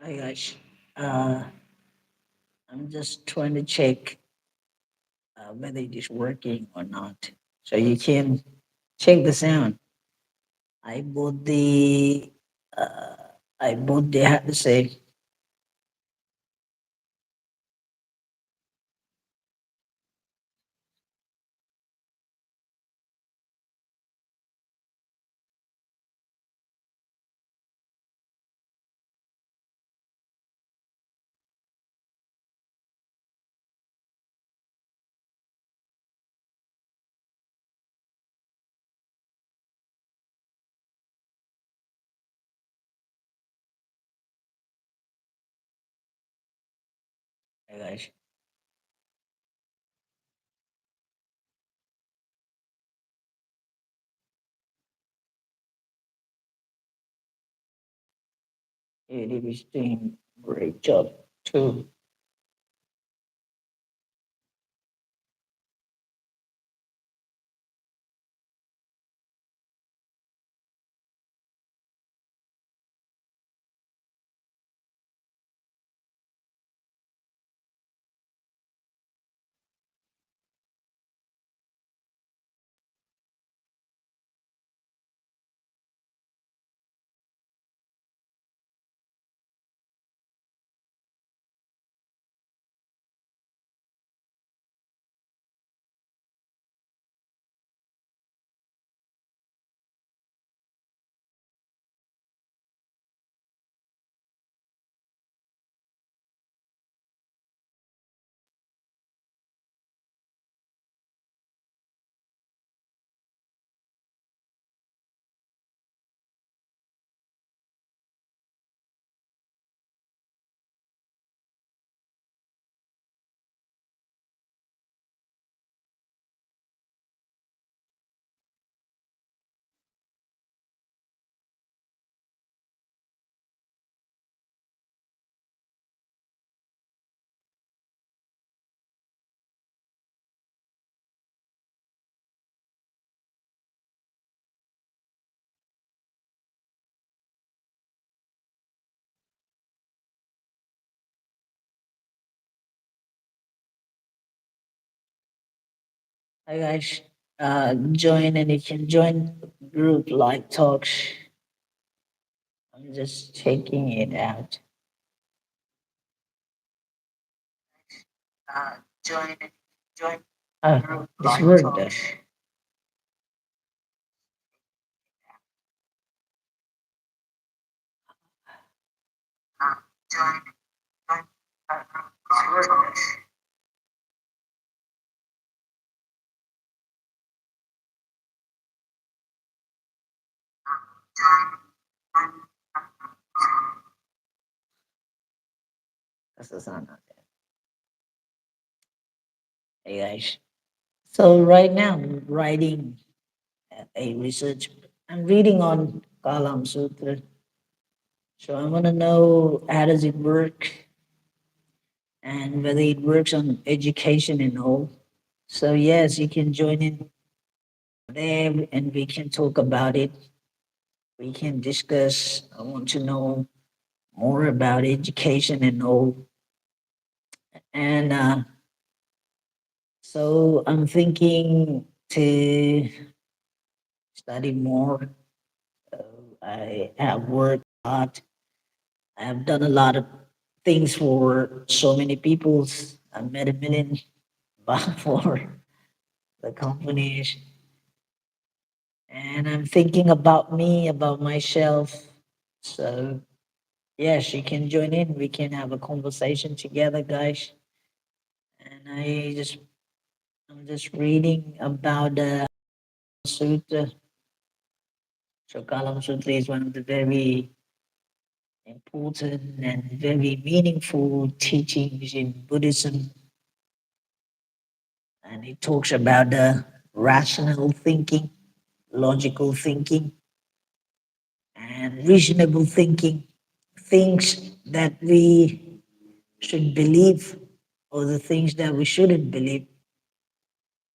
Hi guys, uh, I'm just trying to check whether it is working or not. So you can check the sound. I bought the, uh, how to say, hey guys, it is doing great job too. Hi guys, join and you can join group live talks. I'm just checking it out. Join and join. This worked. Join. This worked. That's the sound. Hey guys. So right now I'm writing a research. I'm reading on Kalam Sutra. So I want to know how does it work and whether it works on education and all. So yes, you can join in there and we can talk about it. We can discuss. I want to know more about education and all. And so I'm thinking to study more. I have worked a lot. I have done a lot of things for so many peoples. I met a million for the companies. And I'm thinking about me, about myself. So yes, you can join in. We can have a conversation together, guys. And I'm just reading about the Sutta. So Kalam Sutra is one of the very important and very meaningful teachings in Buddhism. And it talks about the rational thinking, logical thinking, and reasonable thinking, things that we should believe or the things that we shouldn't believe.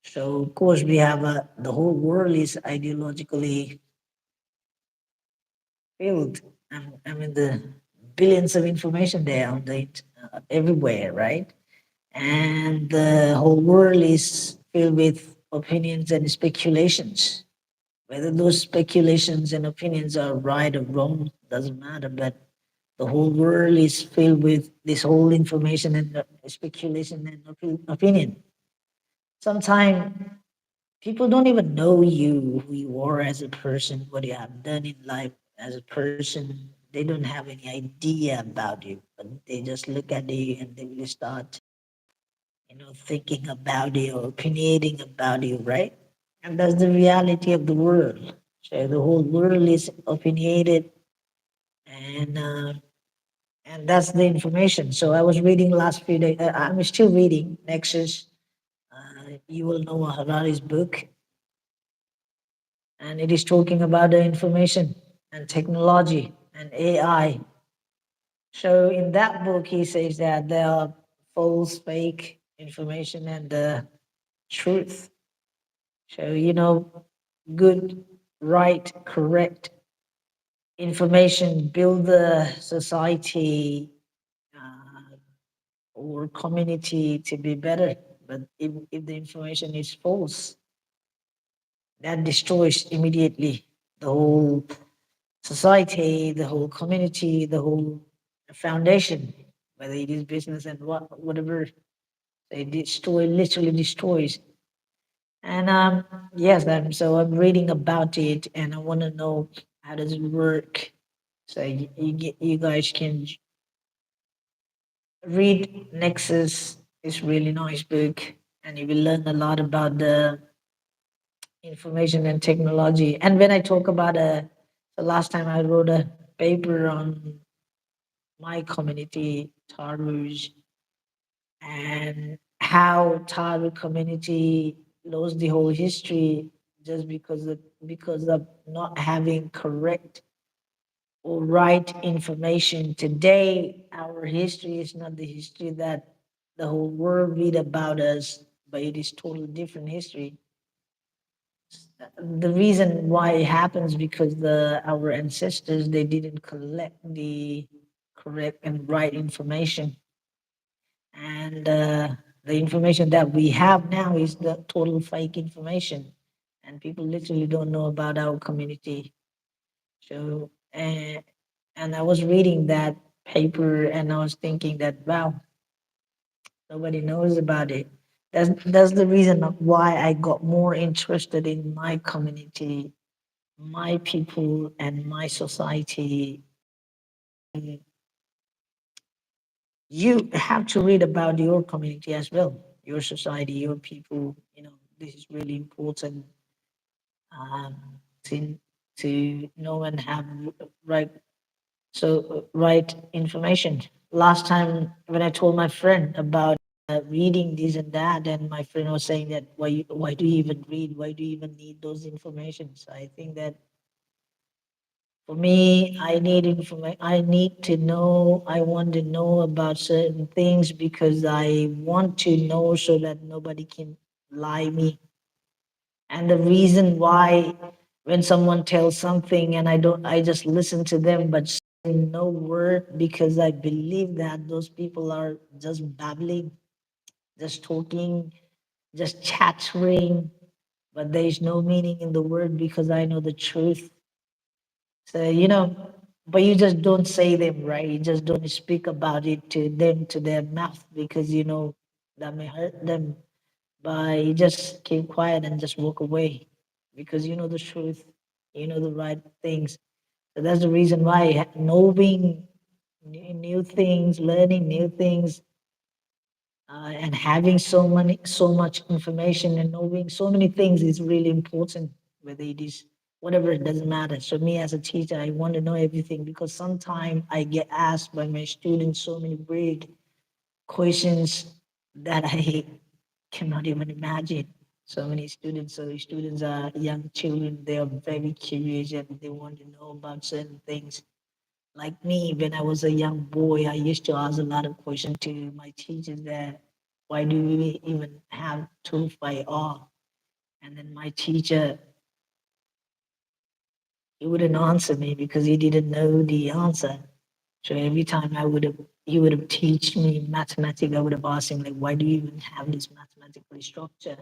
So, of course, we have the whole world is ideologically filled. I mean, the billions of information there on everywhere, right? And the whole world is filled with opinions and speculations. Whether those speculations and opinions are right or wrong doesn't matter, but the whole world is filled with this whole information and speculation and opinion. Sometimes people don't even know you, who you are as a person, what you have done in life as a person. They don't have any idea about you, but they just look at you and they will start, thinking about you or opinionating about you, right? And that's the reality of the world. So the whole world is opinionated, and that's the information. So I was reading last few days. I'm still reading Nexus. You will know Harari's book, and it is talking about the information and technology and AI. So in that book, he says that there are false, fake information and the truth. So good, right, correct information build the society or community to be better. But if the information is false, that destroys immediately the whole society, the whole community, the whole foundation, whether it is business and whatever, they destroy, literally destroys. And yes, I'm reading about it, and I want to know how does it work. So you guys can read Nexus. It's really nice book, and you will learn a lot about the information and technology. And when I talk about the last time I wrote a paper on my community, Taruj, and how Taru community lost the whole history just because of not having correct or right information. Today, our history is not the history that the whole world read about us, but it is totally different history. The reason why it happens because our ancestors they didn't collect the correct and right information, and the information that we have now is the total fake information, and people literally don't know about our community. So and I was reading that paper and I was thinking that wow, nobody knows about it. That's the reason why I got more interested in my community, my people, and my society. You have to read about your community as well, your society, your people. This is really important um, to know and have right right information. Last time when I told my friend about reading this and that, and my friend was saying that why do you even read? Why do you even need those informations? I think that for me, I need information. I need to know. I want to know about certain things because I want to know so that nobody can lie me. And the reason why when someone tells something and I just listen to them, but say no word because I believe that those people are just babbling, just talking, just chattering, but there is no meaning in the word because I know the truth. So, but you just don't say them, right? You just don't speak about it to them, to their mouth, because that may hurt them. But you just keep quiet and just walk away because you know the truth, you know the right things. So that's the reason why knowing new things, learning new things, and having so much information and knowing so many things is really important. Whether it is whatever, it doesn't matter. So me as a teacher, I want to know everything because sometimes I get asked by my students so many weird questions that I cannot even imagine. So many students, so students are young children, they are very curious and they want to know about certain things. Like me, when I was a young boy, I used to ask a lot of questions to my teachers that why do we even have 2 by R? And then my teacher, he wouldn't answer me because he didn't know the answer. So every time he would have teach me mathematics, I would have asked him like, why do you even have this mathematical structure?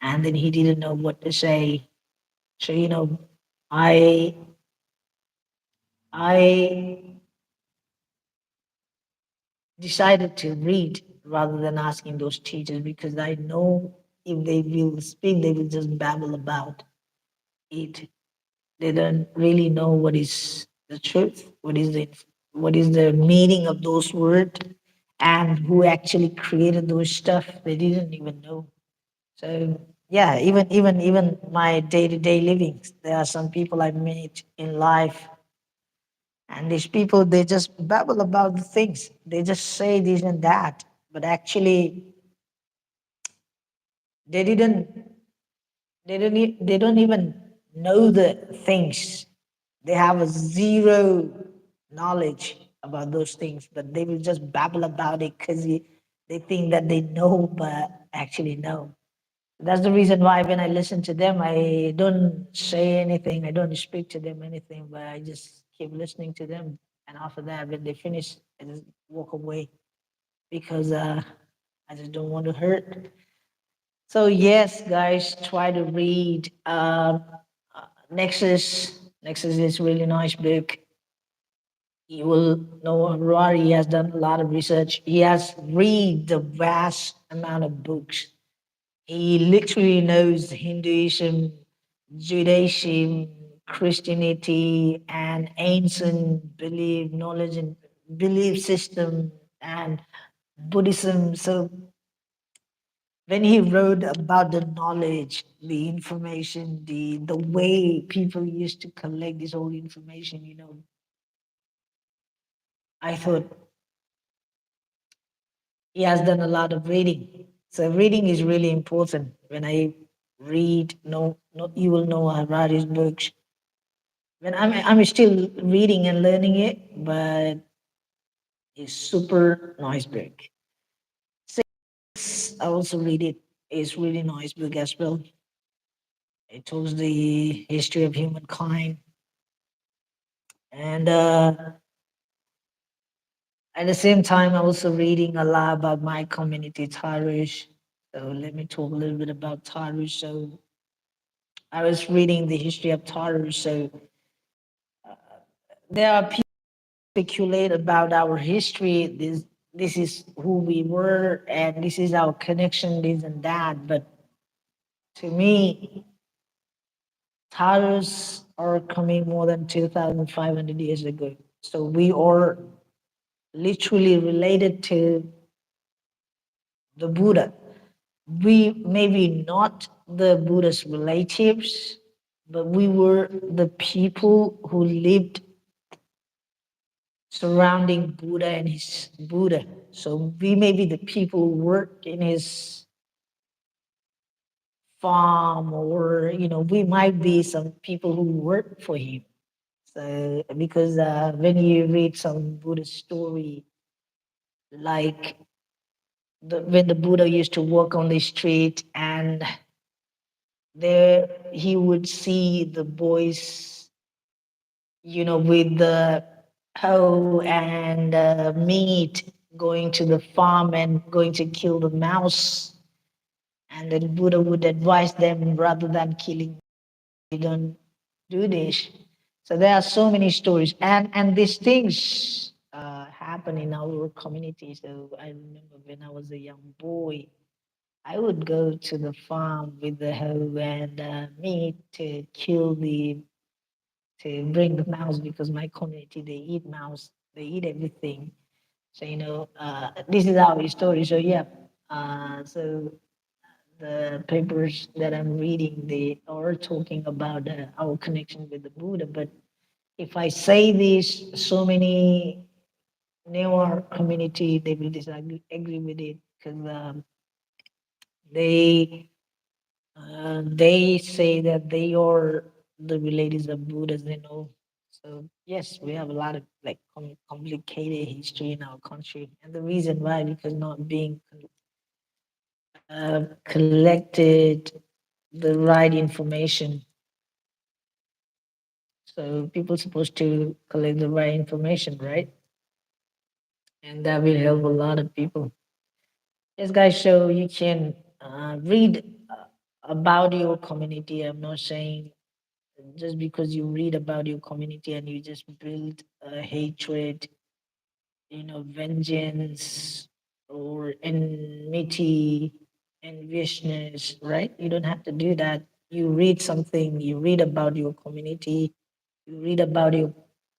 And then he didn't know what to say. So I I decided to read rather than asking those teachers because I know if they will speak, they will just babble about it. They don't really know what is the truth, what is the meaning of those words, and who actually created those stuff. They didn't even know. So yeah, even my day to day living, there are some people I meet in life, and these people they just babble about the things. They just say this and that, but actually they didn't they don't even know the things. They have a zero knowledge about those things, but they will just babble about it because they think that they know, but actually no. That's the reason why when I listen to them, I don't say anything, I don't speak to them anything, but I just keep listening to them. And after that, when they finish, I just walk away because I just don't want to hurt. So yes, guys, try to read Nexus. Nexus is really nice book. You will know Rory has done a lot of research. He has read the vast amount of books. He literally knows Hinduism, Judaism, Christianity, and ancient belief, knowledge and belief system, and Buddhism. So when he wrote about the knowledge, the information, the way people used to collect this whole information, I thought he has done a lot of reading. So reading is really important. When I read, no, you will know I read his books. When I'm still reading and learning it, but it's super nice book. Six, I also read it. It's really nice book as well. It tells the history of humankind, and at the same time, I'm also reading a lot about my community, Tarush. So let me talk a little bit about Tarush. So I was reading the history of Tarush. So there are people speculate about our history. This is who we were, and this is our connection, this and that. But to me, Taurus are coming more than 2,500 years ago. So we are literally related to the Buddha. We maybe not the Buddha's relatives, but we were the people who lived surrounding Buddha and his Buddha. So we may be the people who work in his farm, or we might be some people who work for him. So because when you read some Buddhist story, like when the Buddha used to walk on the street, and there he would see the boys, with the hoe and meat, going to the farm and going to kill the mouse. And then Buddha would advise them, rather than killing, you don't do this. So there are so many stories, and these things happen in our community. So I remember when I was a young boy, I would go to the farm with the hoe and meat to kill to bring the mouse, because my community, they eat mouse, they eat everything. So this is our story. So yeah, so the papers that I'm reading, they are talking about our connection with the Buddha. But if I say this, so many newer community, they will disagree agree with it, because they they say that they are the relatives of Buddhas. So yes, we have a lot of like complicated history in our country, and the reason why, because not being collected the right information. So people supposed to collect the right information, right? and that will help a lot of people. Yes, guys. So you can read about your community. I'm not saying just because you read about your community and you just build hatred, vengeance or enmity, enviousness, right? You don't have to do that. You read something, you read about your community, you read about your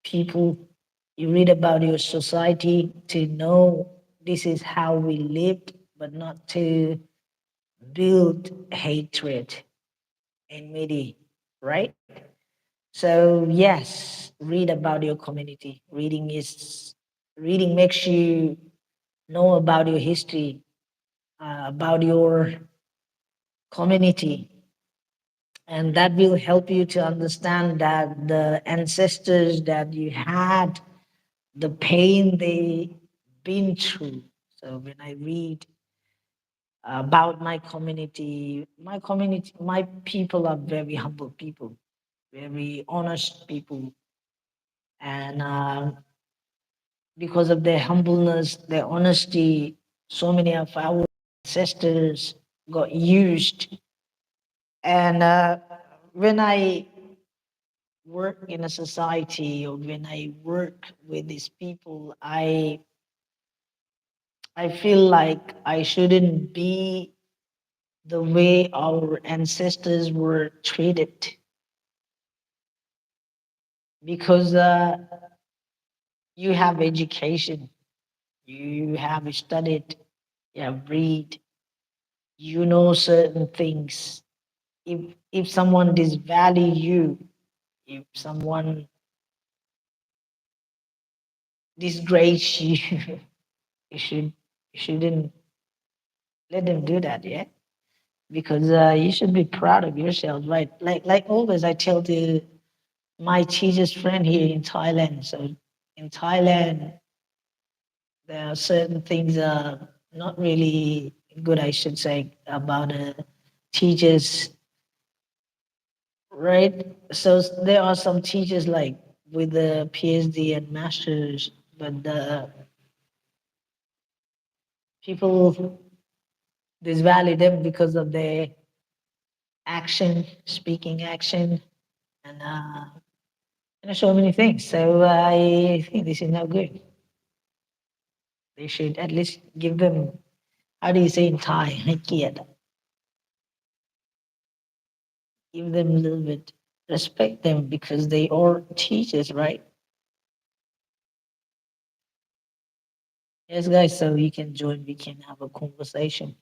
people, you read about your society to know this is how we lived, but not to build hatred, enmity, right? So yes, read about your community. Reading makes you know about your history, about your community, and that will help you to understand that the ancestors that you had, the pain they been through. So when I read about my people are very humble people, very honest people, and because of their humbleness, their honesty, so many of our ancestors got used. And when I work in a society or when I work with these people, I feel like I shouldn't be the way our ancestors were treated because you have education, you have studied, you have read, you know certain things. If someone disvalue you, if someone disgrace you, you should you shouldn't let them do that, yeah. Because you should be proud of yourself, right? Like always, I tell my teacher's friend here in Thailand. So in Thailand, there are certain things not really good, I should say, about teachers, right? So there are some teachers like with the PhD and masters, but the people disvalue them because of their action, speaking action, and so many things. So I think this is not good. They should at least give them, how do you say in Thai,ให้เกียรติ give them a little bit, respect them because they are teachers, right? Yes, guys, so you can join, we can have a conversation.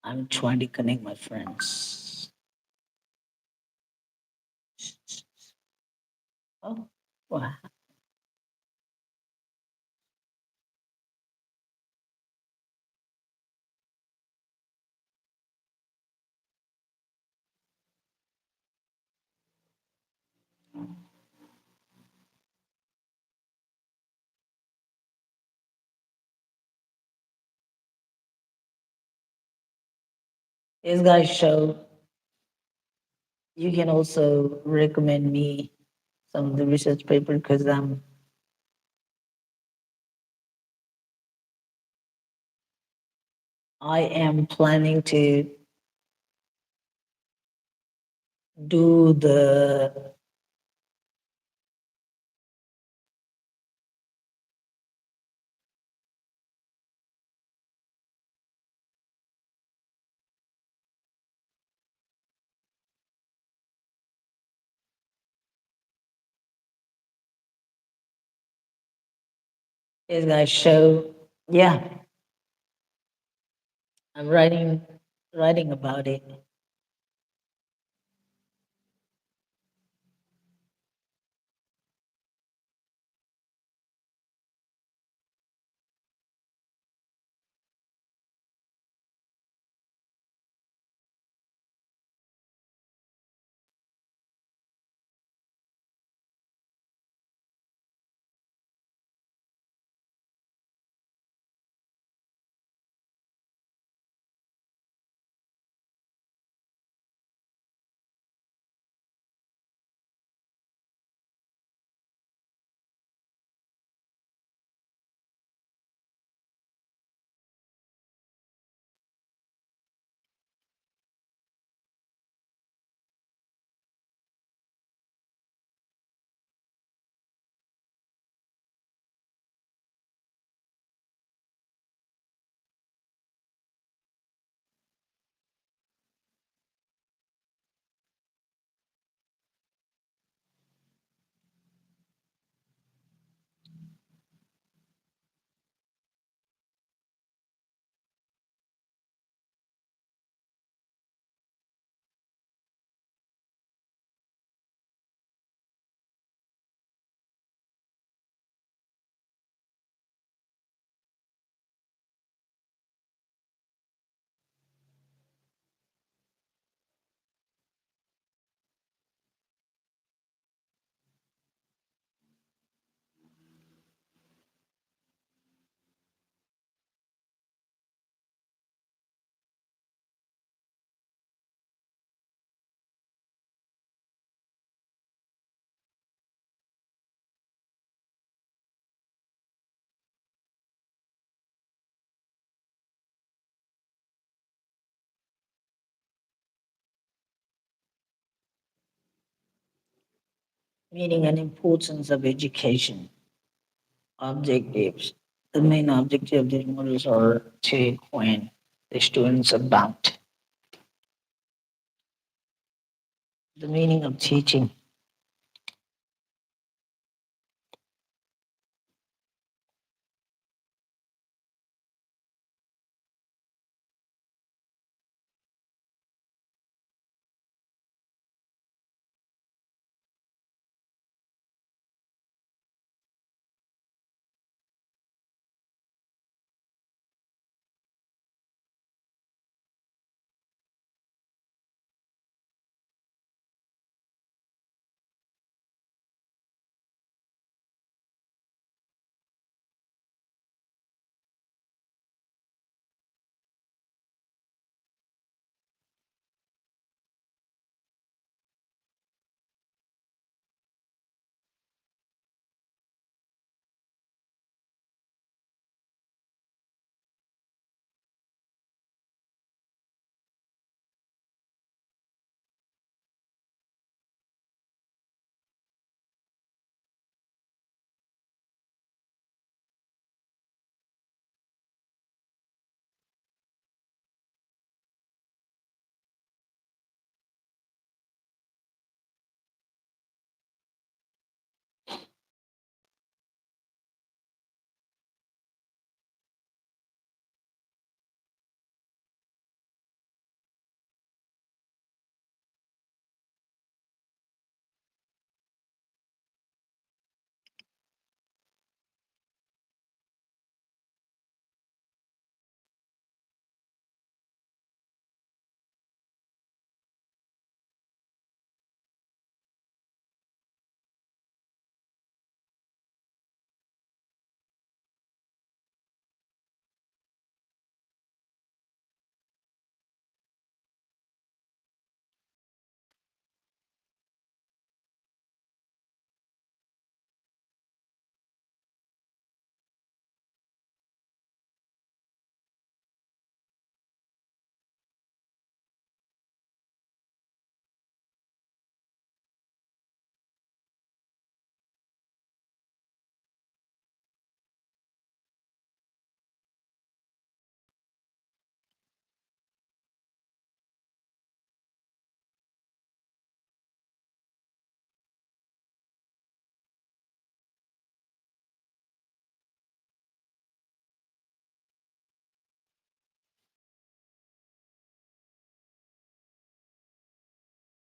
I'm trying to connect my friends. Oh, wow. This guy show you can also recommend me some of the research paper because I am planning to do the is guys show. Yeah, I'm writing about it. Meaning and importance of education objectives. The main objective of these models are to acquaint the students about the meaning of teaching